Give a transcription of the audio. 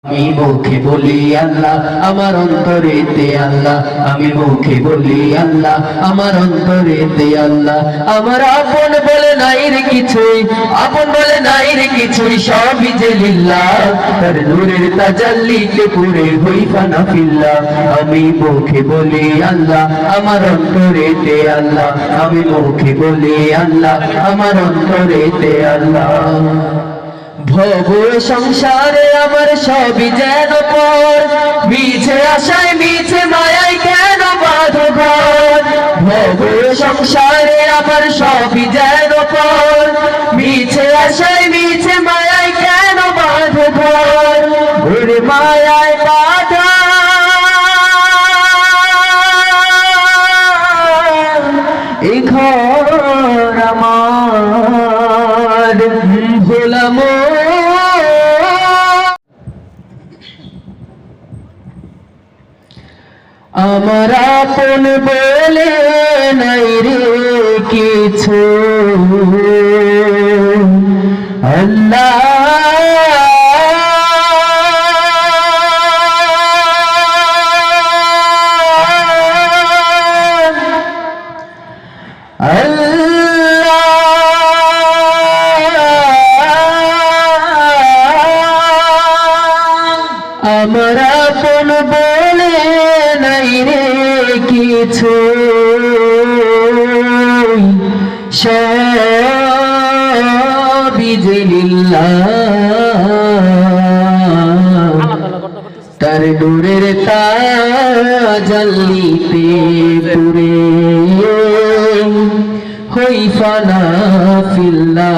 আমি মুখে বলি আল্লাহ আমার অন্তরেতে আল্লাহ, আমি মুখে বলি আল্লাহ আমার অন্তরেতে আল্লাহ। আমার আপন বলে নাই রে কিছুই, আপন বলে নাই রে কিছুই, সবই যে লিল্লাহ, তার নূরের তাজাল্লিতে পুরে হই ফানা ফিল্লাহ। আমি মুখে বলি আল্লাহ আমার অন্তরেতে আল্লাহ, আমি মুখে বলি আল্লাহ আমার অন্তরেতে আল্লাহ। ভব সংসারে আমার সবই যেন পর, মিছে আশায় মিছে মায়ায় কেন বাঁধো ঘর। ভব সংসারে আমার সবই যেন পর, মিছে আশায় মিছে মায়ায় কেন বাঁধো ঘর। ওরে মায়ায় বাঁধা এই ঘর আমার ভোলাম। আমার আপন বলে নাই রে কিছু আল্লাহ, আমার আপন বলে নাই রে কিছু, সবই যে লিল্লাহ, তার নূরের তাজাল্লিতে পুরে হই ফানা ফিল্লাহ।